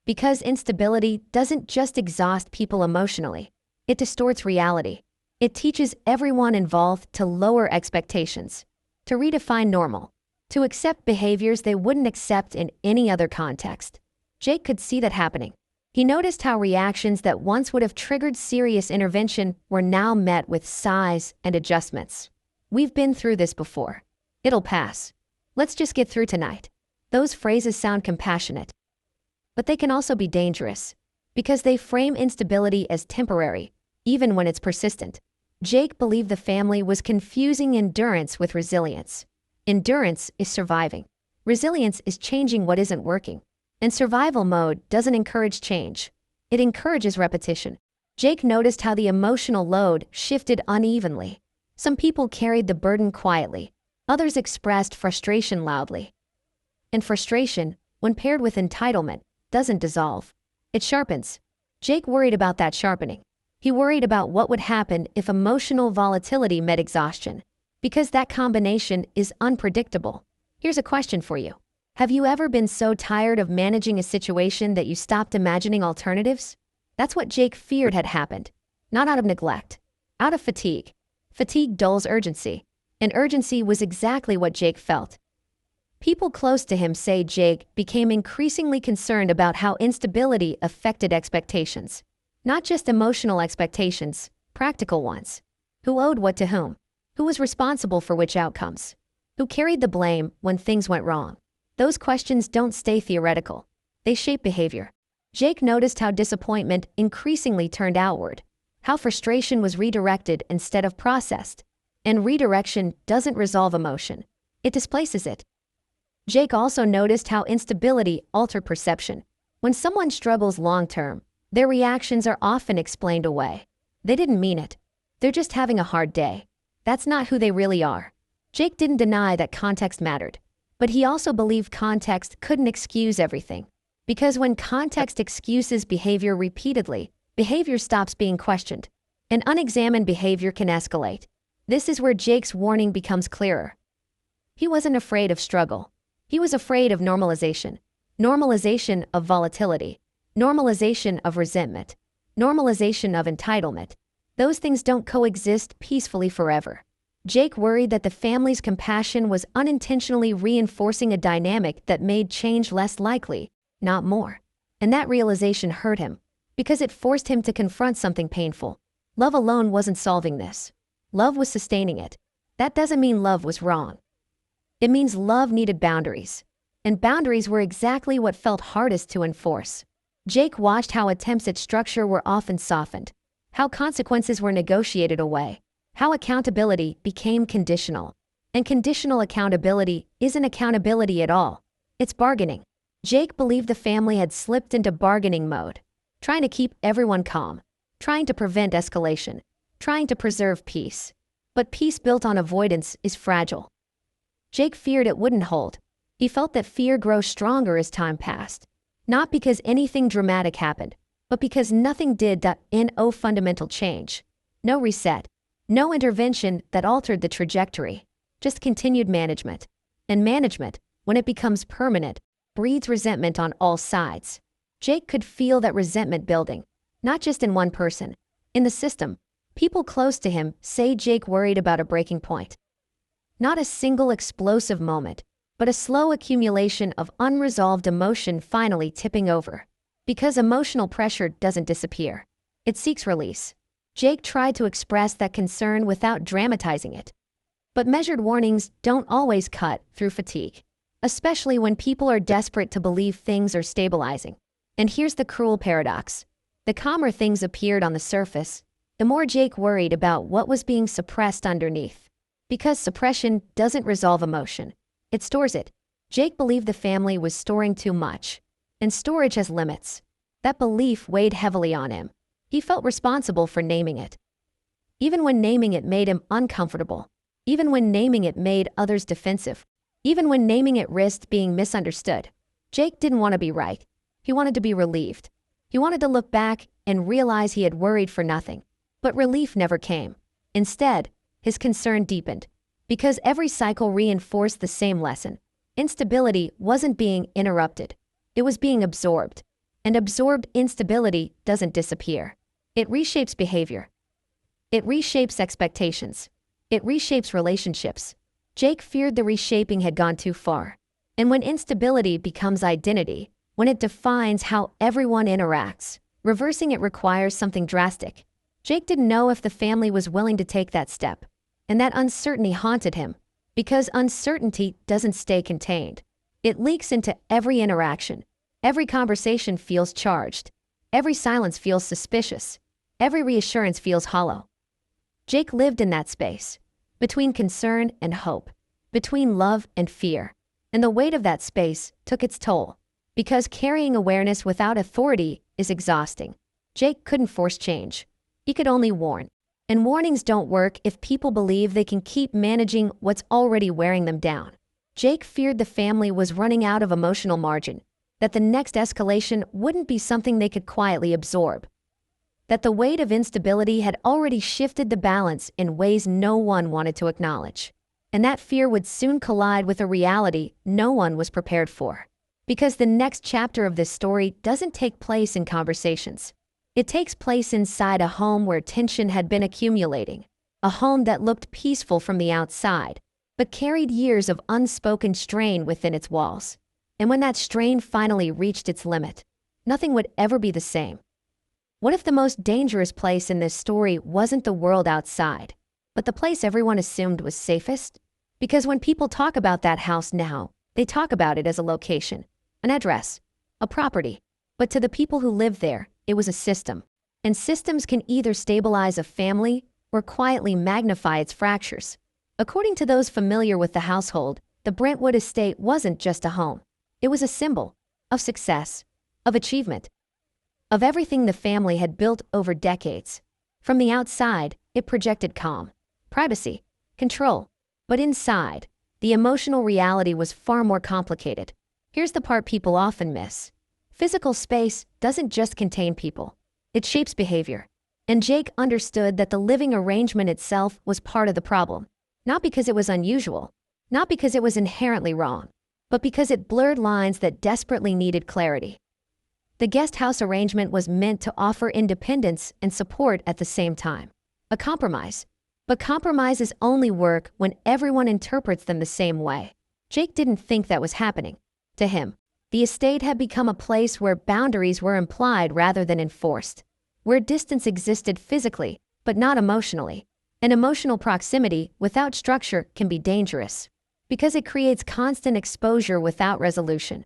Because instability doesn't just exhaust people emotionally, it distorts reality. It teaches everyone involved to lower expectations, to redefine normal, to accept behaviors they wouldn't accept in any other context. Jake could see that happening. He noticed how reactions that once would have triggered serious intervention were now met with sighs and adjustments. "We've been through this before. It'll pass. Let's just get through tonight." Those phrases sound compassionate, but they can also be dangerous because they frame instability as temporary, even when it's persistent. Jake believed the family was confusing endurance with resilience. Endurance is surviving. Resilience is changing what isn't working. And survival mode doesn't encourage change. It encourages repetition. Jake noticed how the emotional load shifted unevenly. Some people carried the burden quietly. Others expressed frustration loudly. And frustration, when paired with entitlement, doesn't dissolve. It sharpens. Jake worried about that sharpening. He worried about what would happen if emotional volatility met exhaustion, because that combination is unpredictable. Here's a question for you. Have you ever been so tired of managing a situation that you stopped imagining alternatives? That's what Jake feared had happened. Not out of neglect, out of fatigue. Fatigue dulls urgency, and urgency was exactly what Jake felt. People close to him say Jake became increasingly concerned about how instability affected expectations. Not just emotional expectations, practical ones. Who owed what to whom? Who was responsible for which outcomes? Who carried the blame when things went wrong? Those questions don't stay theoretical. They shape behavior. Jake noticed how disappointment increasingly turned outward, how frustration was redirected instead of processed. And redirection doesn't resolve emotion. It displaces it. Jake also noticed how instability altered perception. When someone struggles long-term, their reactions are often explained away. They didn't mean it. They're just having a hard day. That's not who they really are. Jake didn't deny that context mattered, but he also believed context couldn't excuse everything. Because when context excuses behavior repeatedly, behavior stops being questioned. And unexamined behavior can escalate. This is where Jake's warning becomes clearer. He wasn't afraid of struggle. He was afraid of normalization. Normalization of volatility. Normalization of resentment. Normalization of entitlement. Those things don't coexist peacefully forever. Jake worried that the family's compassion was unintentionally reinforcing a dynamic that made change less likely, not more. And that realization hurt him, because it forced him to confront something painful. Love alone wasn't solving this. Love was sustaining it. That doesn't mean love was wrong. It means love needed boundaries. And boundaries were exactly what felt hardest to enforce. Jake watched how attempts at structure were often softened, how consequences were negotiated away, how accountability became conditional. And conditional accountability isn't accountability at all. It's bargaining. Jake believed the family had slipped into bargaining mode, trying to keep everyone calm, trying to prevent escalation, trying to preserve peace. But peace built on avoidance is fragile. Jake feared it wouldn't hold. He felt that fear grows stronger as time passed. Not because anything dramatic happened, but because nothing did that fundamental change. No reset. No intervention that altered the trajectory, just continued management. And management, when it becomes permanent, breeds resentment on all sides. Jake could feel that resentment building, not just in one person, in the system. People close to him say Jake worried about a breaking point. Not a single explosive moment, but a slow accumulation of unresolved emotion finally tipping over. Because emotional pressure doesn't disappear. It seeks release. Jake tried to express that concern without dramatizing it. But measured warnings don't always cut through fatigue, especially when people are desperate to believe things are stabilizing. And here's the cruel paradox. The calmer things appeared on the surface, the more Jake worried about what was being suppressed underneath. Because suppression doesn't resolve emotion, it stores it. Jake believed the family was storing too much, and storage has limits. That belief weighed heavily on him. He felt responsible for naming it. Even when naming it made him uncomfortable. Even when naming it made others defensive. Even when naming it risked being misunderstood. Jake didn't want to be right. He wanted to be relieved. He wanted to look back and realize he had worried for nothing. But relief never came. Instead, his concern deepened. Because every cycle reinforced the same lesson. Instability wasn't being interrupted. It was being absorbed. And absorbed instability doesn't disappear. It reshapes behavior. It reshapes expectations. It reshapes relationships. Jake feared the reshaping had gone too far. And when instability becomes identity, when it defines how everyone interacts, reversing it requires something drastic. Jake didn't know if the family was willing to take that step. And that uncertainty haunted him. Because uncertainty doesn't stay contained. It leaks into every interaction. Every conversation feels charged. Every silence feels suspicious. Every reassurance feels hollow. Jake lived in that space. Between concern and hope. Between love and fear. And the weight of that space took its toll. Because carrying awareness without authority is exhausting. Jake couldn't force change. He could only warn. And warnings don't work if people believe they can keep managing what's already wearing them down. Jake feared the family was running out of emotional margin. That the next escalation wouldn't be something they could quietly absorb. That the weight of instability had already shifted the balance in ways no one wanted to acknowledge. And that fear would soon collide with a reality no one was prepared for. Because the next chapter of this story doesn't take place in conversations. It takes place inside a home where tension had been accumulating. A home that looked peaceful from the outside, but carried years of unspoken strain within its walls. And when that strain finally reached its limit, nothing would ever be the same. What if the most dangerous place in this story wasn't the world outside, but the place everyone assumed was safest? Because when people talk about that house now, they talk about it as a location, an address, a property. But to the people who lived there, it was a system. And systems can either stabilize a family or quietly magnify its fractures. According to those familiar with the household, the Brentwood estate wasn't just a home. It was a symbol of success, of achievement, of everything the family had built over decades. From the outside, it projected calm, privacy, control. But inside, the emotional reality was far more complicated. Here's the part people often miss. Physical space doesn't just contain people. It shapes behavior. And Jake understood that the living arrangement itself was part of the problem. Not because it was unusual, not because it was inherently wrong, but because it blurred lines that desperately needed clarity. The guest house arrangement was meant to offer independence and support at the same time. A compromise. But compromises only work when everyone interprets them the same way. Jake didn't think that was happening. To him, the estate had become a place where boundaries were implied rather than enforced, where distance existed physically, but not emotionally. And emotional proximity without structure can be dangerous, because it creates constant exposure without resolution.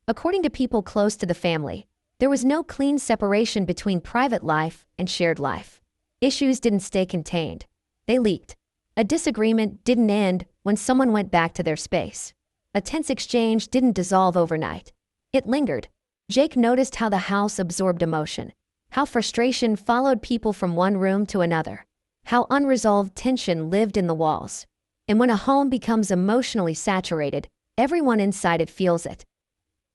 According to people close to the family, there was no clean separation between private life and shared life. Issues didn't stay contained. They leaked. A disagreement didn't end when someone went back to their space. A tense exchange didn't dissolve overnight. It lingered. Jake noticed how the house absorbed emotion, how frustration followed people from one room to another, how unresolved tension lived in the walls. And when a home becomes emotionally saturated, everyone inside it feels it.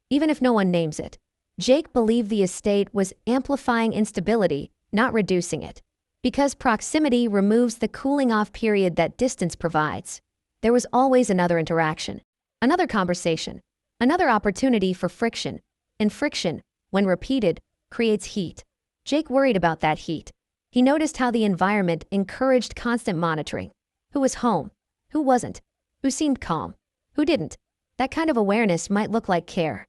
Even if no one names it. Jake believed the estate was amplifying instability, not reducing it. Because proximity removes the cooling-off period that distance provides. There was always another interaction, another conversation, another opportunity for friction. And friction, when repeated, creates heat. Jake worried about that heat. He noticed how the environment encouraged constant monitoring. Who was home? Who wasn't? Who seemed calm? Who didn't? That kind of awareness might look like care.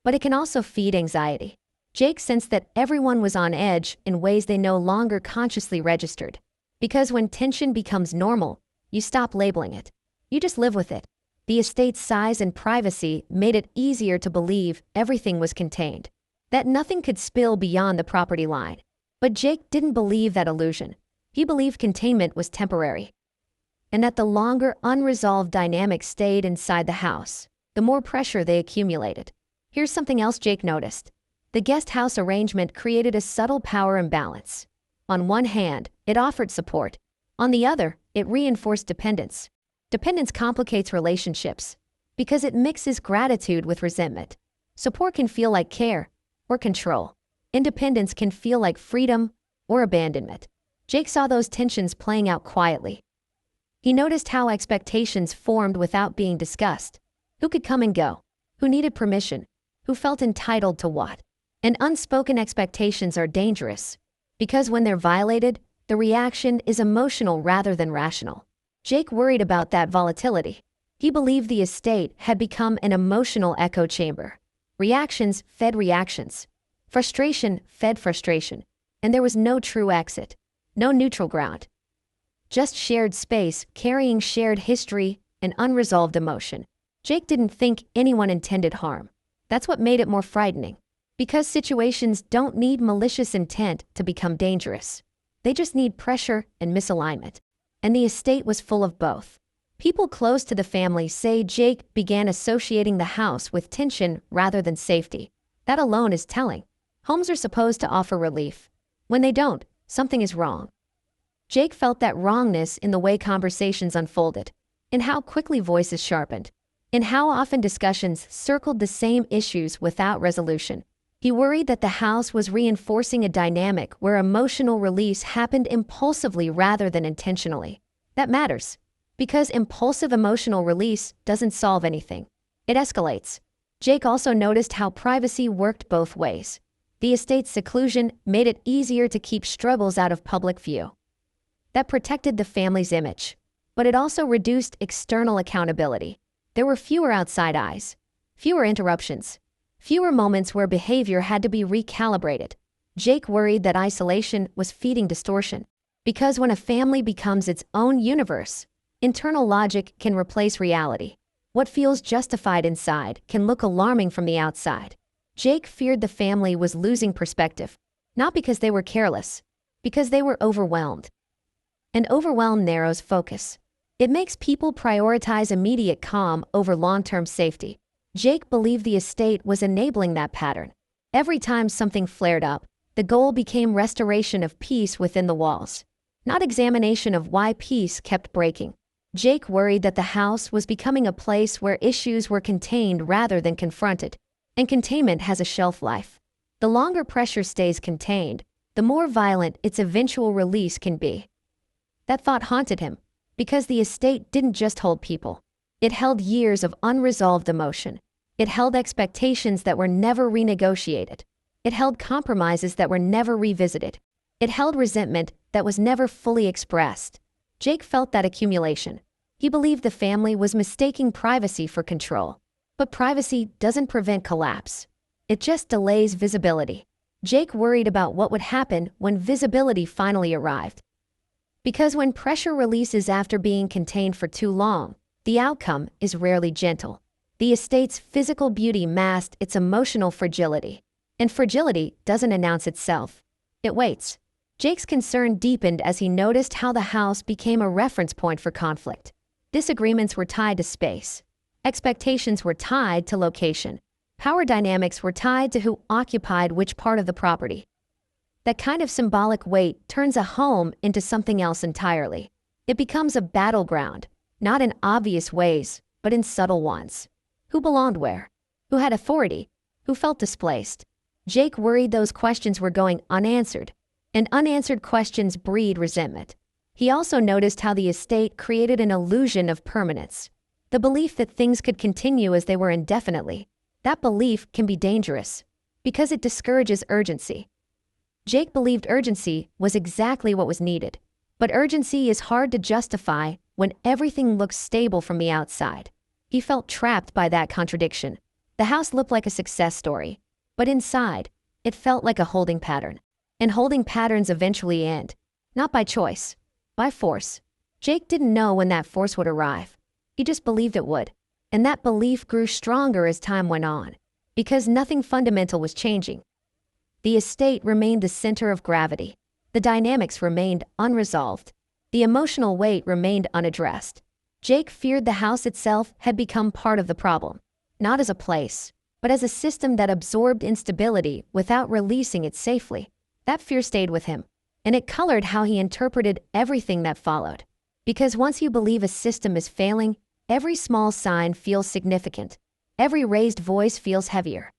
But it can also feed anxiety. Jake sensed that everyone was on edge in ways they no longer consciously registered. Because when tension becomes normal, you stop labeling it. You just live with it. The estate's size and privacy made it easier to believe everything was contained, that nothing could spill beyond the property line. But Jake didn't believe that illusion. He believed containment was temporary. And that the longer unresolved dynamics stayed inside the house, the more pressure they accumulated. Here's something else Jake noticed. The guest house arrangement created a subtle power imbalance. On one hand, it offered support. On the other, it reinforced dependence. Dependence complicates relationships because it mixes gratitude with resentment. Support can feel like care or control. Independence can feel like freedom or abandonment. Jake saw those tensions playing out quietly. He noticed how expectations formed without being discussed. Who could come and go? Who needed permission? Who felt entitled to what? And unspoken expectations are dangerous because when they're violated, the reaction is emotional rather than rational. Jake worried about that volatility. He believed the estate had become an emotional echo chamber. Reactions fed reactions. Frustration fed frustration. And there was no true exit, no neutral ground. Just shared space carrying shared history and unresolved emotion. Jake didn't think anyone intended harm. That's what made it more frightening. Because situations don't need malicious intent to become dangerous. They just need pressure and misalignment. And the estate was full of both. People close to the family say Jake began associating the house with tension rather than safety. That alone is telling. Homes are supposed to offer relief. When they don't, something is wrong. Jake felt that wrongness in the way conversations unfolded, in how quickly voices sharpened, in how often discussions circled the same issues without resolution. He worried that the house was reinforcing a dynamic where emotional release happened impulsively rather than intentionally. That matters, because impulsive emotional release doesn't solve anything. It escalates. Jake also noticed how privacy worked both ways. The estate's seclusion made it easier to keep struggles out of public view. That protected the family's image, but it also reduced external accountability. There were fewer outside eyes, fewer interruptions, fewer moments where behavior had to be recalibrated. Jake worried that isolation was feeding distortion, because when a family becomes its own universe, internal logic can replace reality. What feels justified inside can look alarming from the outside. Jake feared the family was losing perspective, not because they were careless, because they were overwhelmed. And overwhelm narrows focus. It makes people prioritize immediate calm over long-term safety. Jake believed the estate was enabling that pattern. Every time something flared up, the goal became restoration of peace within the walls, not examination of why peace kept breaking. Jake worried that the house was becoming a place where issues were contained rather than confronted. And containment has a shelf life. The longer pressure stays contained, the more violent its eventual release can be. That thought haunted him, because the estate didn't just hold people. It held years of unresolved emotion. It held expectations that were never renegotiated. It held compromises that were never revisited. It held resentment that was never fully expressed. Jake felt that accumulation. He believed the family was mistaking privacy for control. But privacy doesn't prevent collapse. It just delays visibility. Jake worried about what would happen when visibility finally arrived. Because when pressure releases after being contained for too long, the outcome is rarely gentle. The estate's physical beauty masked its emotional fragility. And fragility doesn't announce itself. It waits. Jake's concern deepened as he noticed how the house became a reference point for conflict. Disagreements were tied to space. Expectations were tied to location. Power dynamics were tied to who occupied which part of the property. That kind of symbolic weight turns a home into something else entirely. It becomes a battleground, not in obvious ways, but in subtle ones. Who belonged where? Who had authority? Who felt displaced? Jake worried those questions were going unanswered, and unanswered questions breed resentment. He also noticed how the estate created an illusion of permanence. The belief that things could continue as they were indefinitely. That belief can be dangerous, because it discourages urgency. Jake believed urgency was exactly what was needed, but urgency is hard to justify when everything looks stable from the outside. He felt trapped by that contradiction. The house looked like a success story, but inside, it felt like a holding pattern. And holding patterns eventually end, not by choice, by force. Jake didn't know when that force would arrive. He just believed it would. And that belief grew stronger as time went on, because nothing fundamental was changing. The estate remained the center of gravity. The dynamics remained unresolved. The emotional weight remained unaddressed. Jake feared the house itself had become part of the problem, not as a place, but as a system that absorbed instability without releasing it safely. That fear stayed with him. and it colored how he interpreted everything that followed. Because once you believe a system is failing, every small sign feels significant. Every raised voice feels heavier.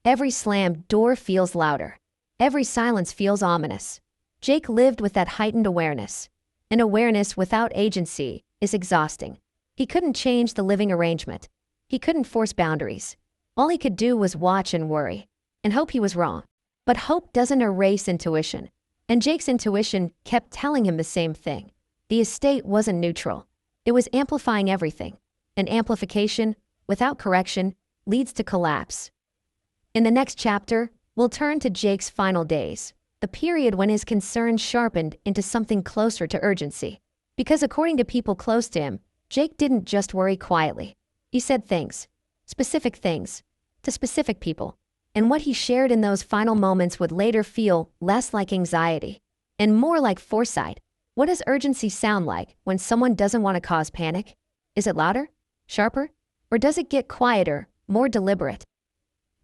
Every slammed door feels louder. Every silence feels ominous. Jake lived with that heightened awareness. An awareness without agency is exhausting. He couldn't change the living arrangement. He couldn't force boundaries. All he could do was watch and worry, and hope he was wrong. But hope doesn't erase intuition, and Jake's intuition kept telling him the same thing. The estate wasn't neutral. It was amplifying everything. And amplification, without correction, leads to collapse. In the next chapter, we'll turn to Jake's final days, the period when his concerns sharpened into something closer to urgency. Because according to people close to him, Jake didn't just worry quietly. He said things, specific things, to specific people. And what he shared in those final moments would later feel less like anxiety and more like foresight. What does urgency sound like when someone doesn't want to cause panic? Is it louder? Sharper? Or does it get quieter, more deliberate?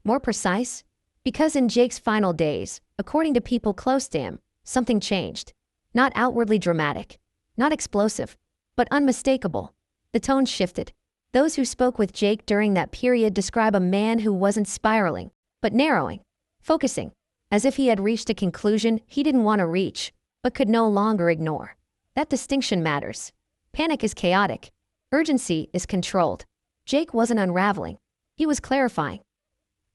More precise? Because in Jake's final days, according to people close to him, something changed. Not outwardly dramatic, not explosive, but unmistakable. The tone shifted. Those who spoke with Jake during that period describe a man who wasn't spiraling, but narrowing, focusing, as if he had reached a conclusion he didn't want to reach, but could no longer ignore. That distinction matters. Panic is chaotic. Urgency is controlled. Jake wasn't unraveling. He was clarifying.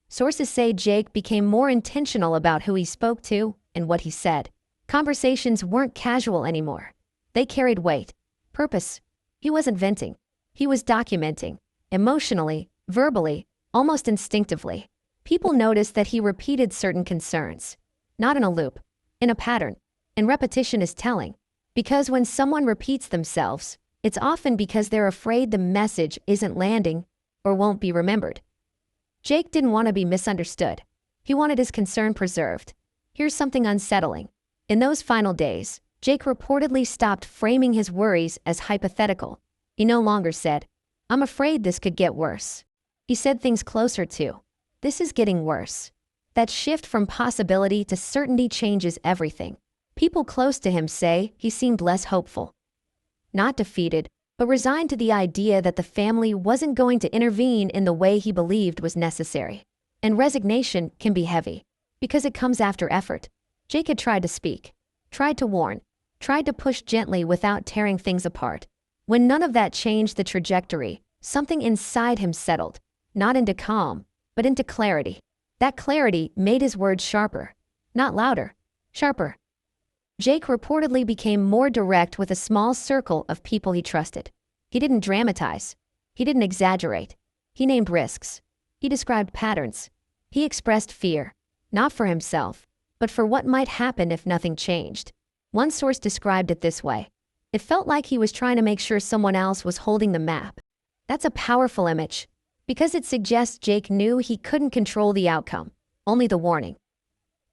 Sources say Jake became more intentional about who he spoke to and what he said. Conversations weren't casual anymore. They carried weight, purpose. He wasn't venting. He was documenting, emotionally, verbally, almost instinctively. People noticed that he repeated certain concerns, not in a loop, in a pattern. And repetition is telling. Because when someone repeats themselves, it's often because they're afraid the message isn't landing or won't be remembered. Jake didn't want to be misunderstood. He wanted his concern preserved. Here's something unsettling. In those final days, Jake reportedly stopped framing his worries as hypothetical. He no longer said, "I'm afraid this could get worse." He said things closer to, "This is getting worse." That shift from possibility to certainty changes everything. People close to him say he seemed less hopeful. Not defeated, but resigned to the idea that the family wasn't going to intervene in the way he believed was necessary. And resignation can be heavy, because it comes after effort. Jake had tried to speak, tried to warn, tried to push gently without tearing things apart. When none of that changed the trajectory, something inside him settled, not into calm, but into clarity. That clarity made his words sharper, not louder, sharper. Jake reportedly became more direct with a small circle of people he trusted. He didn't dramatize. He didn't exaggerate. He named risks. He described patterns. He expressed fear, not for himself, but for what might happen if nothing changed. One source described it this way. It felt like he was trying to make sure someone else was holding the map. That's a powerful image, because it suggests Jake knew he couldn't control the outcome, only the warning.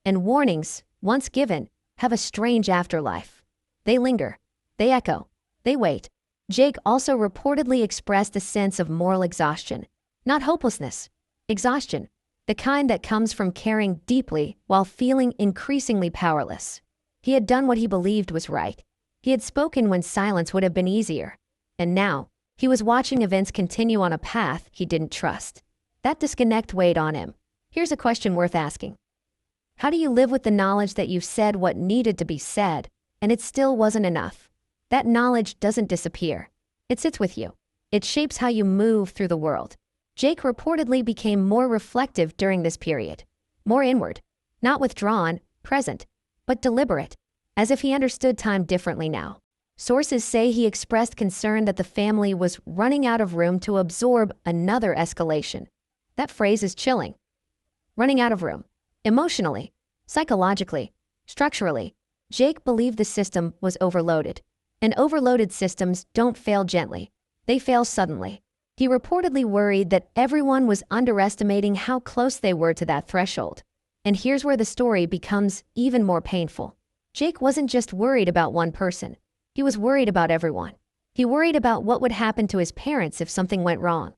And warnings, once given, have a strange afterlife. They linger, they echo, they wait. Jake also reportedly expressed a sense of moral exhaustion, not hopelessness, exhaustion, the kind that comes from caring deeply while feeling increasingly powerless. He had done what he believed was right. He had spoken when silence would have been easier. And now, he was watching events continue on a path he didn't trust. That disconnect weighed on him. Here's a question worth asking. How do you live with the knowledge that you've said what needed to be said, and it still wasn't enough? That knowledge doesn't disappear. It sits with you. It shapes how you move through the world. Jake reportedly became more reflective during this period. More inward. Not withdrawn, present, but deliberate. As if he understood time differently now. Sources say he expressed concern that the family was running out of room to absorb another escalation. That phrase is chilling. Running out of room. Emotionally, psychologically, structurally, Jake believed the system was overloaded. And overloaded systems don't fail gently. They fail suddenly. He reportedly worried that everyone was underestimating how close they were to that threshold. And here's where the story becomes even more painful. Jake wasn't just worried about one person. He was worried about everyone. He worried about what would happen to his parents if something went wrong.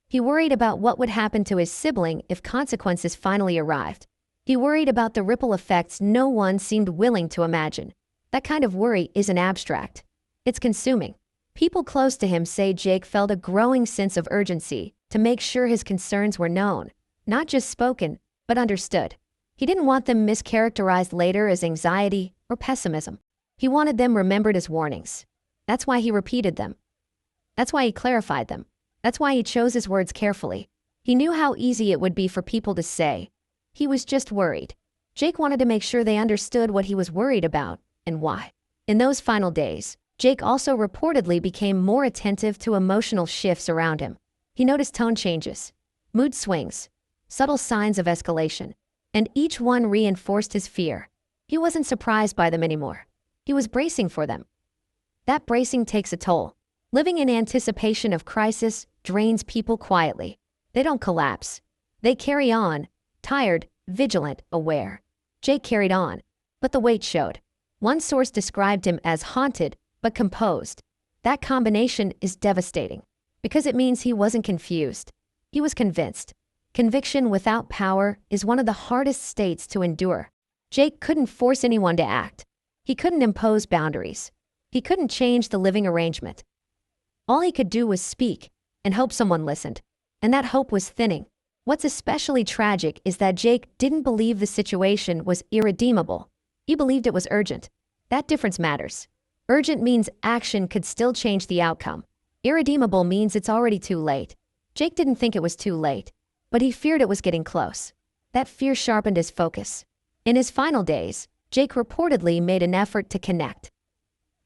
He worried about what would happen to his sibling if consequences finally arrived. He worried about the ripple effects no one seemed willing to imagine. That kind of worry isn't abstract. It's consuming. People close to him say Jake felt a growing sense of urgency to make sure his concerns were known, not just spoken, but understood. He didn't want them mischaracterized later as anxiety or pessimism. He wanted them remembered as warnings. That's why he repeated them. That's why he clarified them. That's why he chose his words carefully. He knew how easy it would be for people to say, he was just worried. Jake wanted to make sure they understood what he was worried about and why. In those final days, Jake also reportedly became more attentive to emotional shifts around him. He noticed tone changes, mood swings, subtle signs of escalation, and each one reinforced his fear. He wasn't surprised by them anymore. He was bracing for them. That bracing takes a toll. Living in anticipation of crisis drains people quietly. They don't collapse. They carry on, tired, vigilant, aware. Jake carried on, but the weight showed. One source described him as haunted, but composed. That combination is devastating, because it means he wasn't confused. He was convinced. Conviction without power is one of the hardest states to endure. Jake couldn't force anyone to act. He couldn't impose boundaries. He couldn't change the living arrangement. All he could do was speak and hope someone listened. And that hope was thinning. What's especially tragic is that Jake didn't believe the situation was irredeemable. He believed it was urgent. That difference matters. Urgent means action could still change the outcome. Irredeemable means it's already too late. Jake didn't think it was too late, but he feared it was getting close. That fear sharpened his focus. In his final days, Jake reportedly made an effort to connect.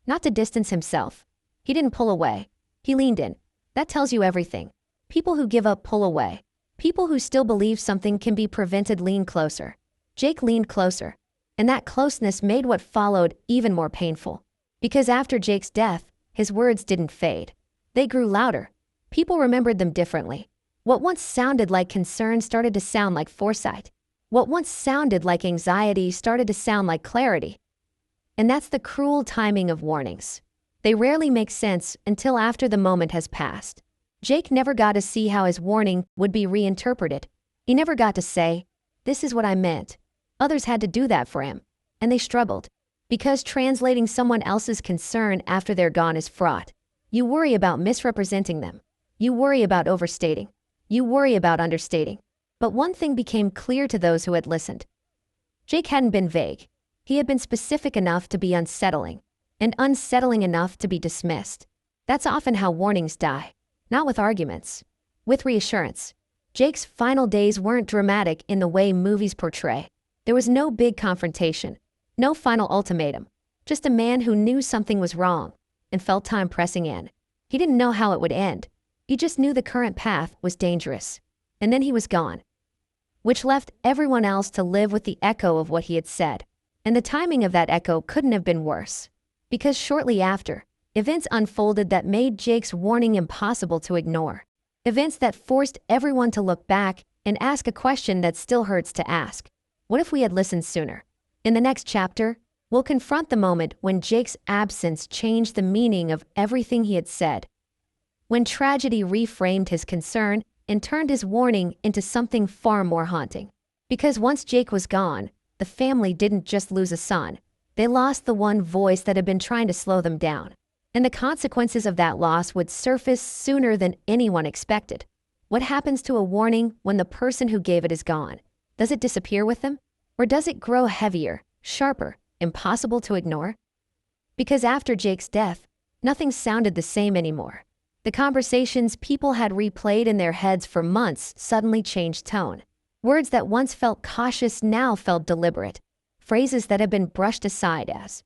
Not to distance himself. He didn't pull away. He leaned in. That tells you everything. People who give up pull away. People who still believe something can be prevented lean closer. Jake leaned closer, and that closeness made what followed even more painful. Because after Jake's death, his words didn't fade. They grew louder. People remembered them differently. What once sounded like concern started to sound like foresight. What once sounded like anxiety started to sound like clarity. And that's the cruel timing of warnings. They rarely make sense until after the moment has passed. Jake never got to see how his warning would be reinterpreted. He never got to say, "This is what I meant." Others had to do that for him, and they struggled. Because translating someone else's concern after they're gone is fraught. You worry about misrepresenting them. You worry about overstating. You worry about understating. But one thing became clear to those who had listened. Jake hadn't been vague. He had been specific enough to be unsettling, and unsettling enough to be dismissed. That's often how warnings die. Not with arguments, with reassurance. Jake's final days weren't dramatic in the way movies portray. There was no big confrontation, no final ultimatum, just a man who knew something was wrong and felt time pressing in. He didn't know how it would end. He just knew the current path was dangerous. And then he was gone, which left everyone else to live with the echo of what he had said. And the timing of that echo couldn't have been worse. Because shortly after, events unfolded that made Jake's warning impossible to ignore. Events that forced everyone to look back and ask a question that still hurts to ask. What if we had listened sooner? In the next chapter, we'll confront the moment when Jake's absence changed the meaning of everything he had said. When tragedy reframed his concern and turned his warning into something far more haunting. Because once Jake was gone, the family didn't just lose a son. They lost the one voice that had been trying to slow them down. And the consequences of that loss would surface sooner than anyone expected. What happens to a warning when the person who gave it is gone? Does it disappear with them? Or does it grow heavier, sharper, impossible to ignore? Because after Jake's death, nothing sounded the same anymore. The conversations people had replayed in their heads for months suddenly changed tone. Words that once felt cautious now felt deliberate. Phrases that had been brushed aside as